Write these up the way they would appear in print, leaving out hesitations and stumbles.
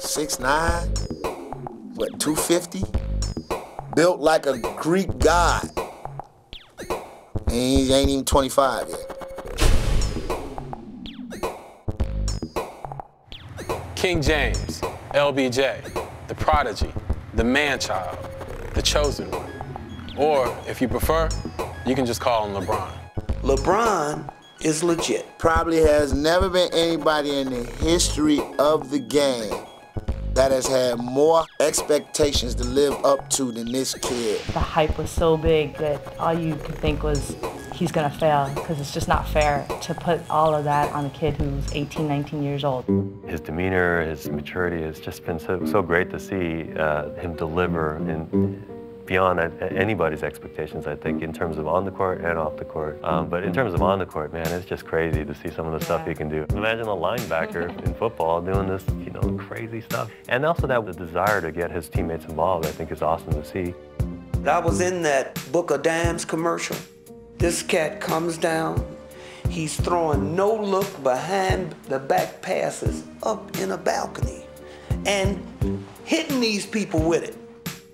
6'9", what, 250? Built like a Greek god. And he ain't even 25 yet. King James, LBJ, the prodigy, the man-child, the chosen one. Or, if you prefer, you can just call him LeBron. LeBron is legit. Probably has never been anybody in the history of the game that has had more expectations to live up to than this kid. The hype was so big that all you could think was he's gonna fail, because it's just not fair to put all of that on a kid who's 18, 19 years old. His demeanor, his maturity has just been so great to see him deliver beyond anybody's expectations, I think, in terms of on the court and off the court. But in terms of on the court, man, it's just crazy to see some of the stuff he can do. Imagine a linebacker in football doing this, crazy stuff. And also that the desire to get his teammates involved, I think, is awesome to see. I was in that Book of Dimes commercial. This cat comes down, he's throwing no-look behind the back passes up in a balcony and hitting these people with it.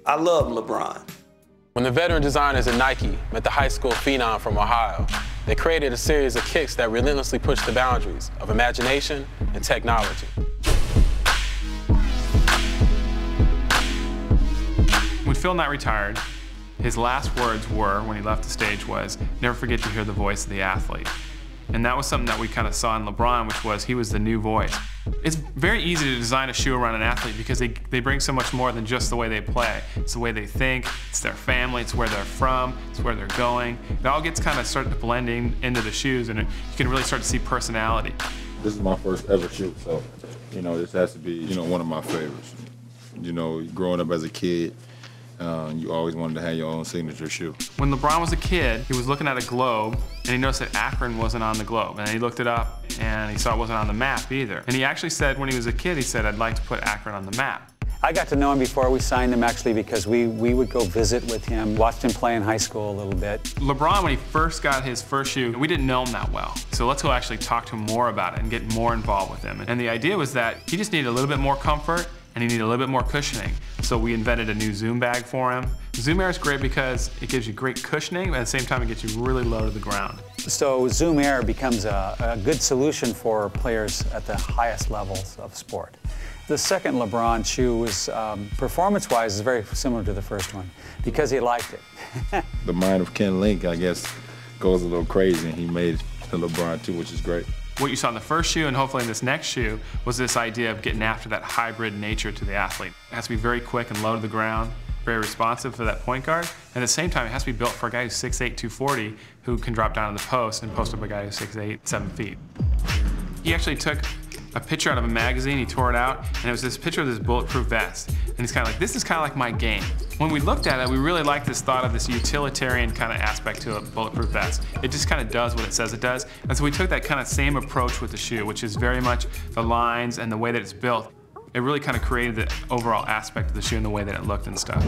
I love LeBron. When the veteran designers at Nike met the high school phenom from Ohio, they created a series of kicks that relentlessly pushed the boundaries of imagination and technology. When Phil Knight retired, his last words were, when he left the stage, was, "Never forget to hear the voice of the athlete." And that was something that we kind of saw in LeBron, which was he was the new voice. It's very easy to design a shoe around an athlete because they bring so much more than just the way they play. It's the way they think, it's their family, it's where they're from, it's where they're going. It all gets kind of started to blend into the shoes, and you can really start to see personality. This is my first ever shoe, so, this has to be, one of my favorites. Growing up as a kid, you always wanted to have your own signature shoe. When LeBron was a kid, he was looking at a globe, and he noticed that Akron wasn't on the globe. And he looked it up, and he saw it wasn't on the map either. And he actually said, when he was a kid, he said, "I'd like to put Akron on the map." I got to know him before we signed him, actually, because we would go visit with him, watched him play in high school a little bit. LeBron, when he first got his first shoe, we didn't know him that well. So let's go actually talk to him more about it and get more involved with him. And the idea was that he just needed a little bit more comfort, and he needed a little bit more cushioning. So we invented a new Zoom bag for him. Zoom Air is great because it gives you great cushioning, but at the same time it gets you really low to the ground. So Zoom Air becomes a good solution for players at the highest levels of sport. The second LeBron shoe was, performance-wise, is very similar to the first one because he liked it. The mind of Ken Link, I guess, goes a little crazy, and he made the LeBron too, which is great. What you saw in the first shoe and hopefully in this next shoe was this idea of getting after that hybrid nature to the athlete. It has to be very quick and low to the ground, very responsive for that point guard. And at the same time, it has to be built for a guy who's 6'8", 240, who can drop down to the post and post up a guy who's 6'8", 7 feet. He actually took a picture out of a magazine, he tore it out, and it was this picture of this bulletproof vest. And he's kind of like, this is kind of like my game. When we looked at it, we really liked this thought of this utilitarian kind of aspect to a bulletproof vest. It just kind of does what it says it does. And so we took that kind of same approach with the shoe, which is very much the lines and the way that it's built. It really kind of created the overall aspect of the shoe and the way that it looked and stuff.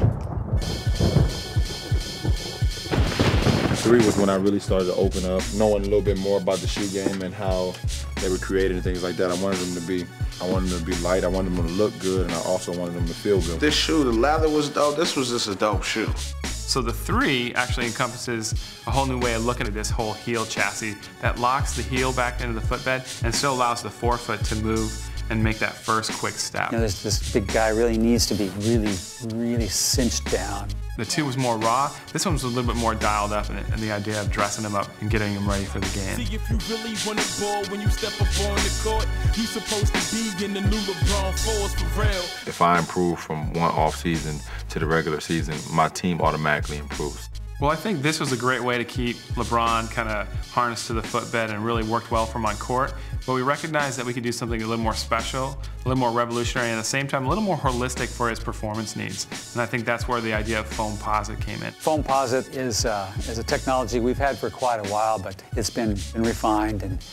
3 was when I really started to open up, knowing a little bit more about the shoe game and how they were created and things like that. I wanted them to be light, I wanted them to look good, and I also wanted them to feel good. This shoe, the leather was dope. This was just a dope shoe. So the 3 actually encompasses a whole new way of looking at this whole heel chassis that locks the heel back into the footbed and still allows the forefoot to move and make that first quick step. This big guy really needs to be really cinched down. The 2 was more raw. This one was a little bit more dialed up, and the idea of dressing him up and getting him ready for the game. See if you really want it, ball when you step up on the court. You supposed to be in the new LeBron Force for real. If I improve from one off season to the regular season, my team automatically improves. Well, I think this was a great way to keep LeBron kind of harnessed to the footbed and really worked well for him on court. But we recognized that we could do something a little more special, a little more revolutionary, and at the same time a little more holistic for his performance needs. And I think that's where the idea of Foamposite came in. Foamposite is a technology we've had for quite a while, but it's been refined, and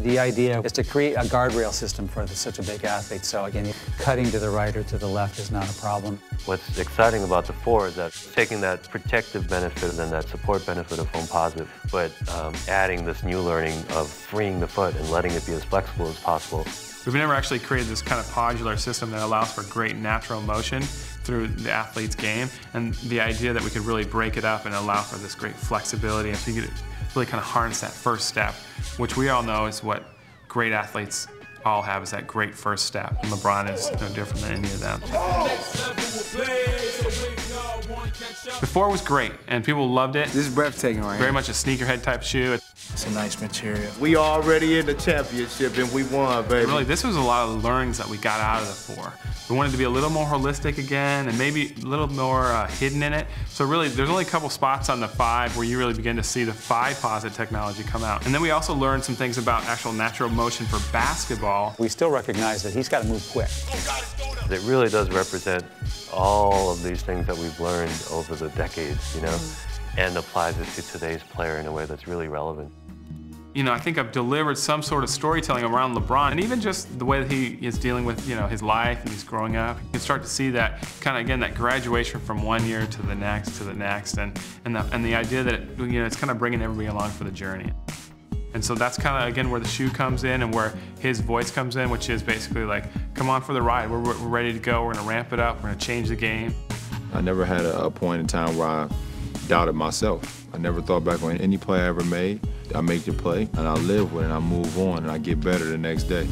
the idea is to create a guardrail system for such a big athlete. So again, cutting to the right or to the left is not a problem. What's exciting about the 4 is that taking that protective benefit and that support benefit of Foamposite, but adding this new learning of freeing the foot and letting it be as flexible as possible. We've never actually created this kind of modular system that allows for great natural motion through the athlete's game, and the idea that we could really break it up and allow for this great flexibility, and so you could really kind of harness that first step, which we all know is what great athletes all have, is that great first step. And LeBron is no different than any of them. Before it was great, and people loved it. This is breathtaking, right? Very much a sneakerhead type shoe. It's a nice material. We already in the championship and we won, baby. And really, this was a lot of the learnings that we got out of the 4. We wanted to be a little more holistic again, and maybe a little more hidden in it. So really, there's only a couple spots on the 5 where you really begin to see the 5-posit technology come out. And then we also learned some things about actual natural motion for basketball. We still recognize that he's got to move quick. It really does represent all of these things that we've learned over the decades, you know, and applies it to today's player in a way that's really relevant. You know, I think I've delivered some sort of storytelling around LeBron, and even just the way that he is dealing with, you know, his life and he's growing up. You can start to see that kind of, again, that graduation from one year to the next, and the idea that, you know, it's kind of bringing everybody along for the journey. And so that's kind of, again, where the shoe comes in and where his voice comes in, which is basically like, come on for the ride. We're ready to go. We're going to ramp it up. We're going to change the game. I never had a point in time where I doubted myself. I never thought back on any play I ever made. I make the play, and I live with it, and I move on, and I get better the next day.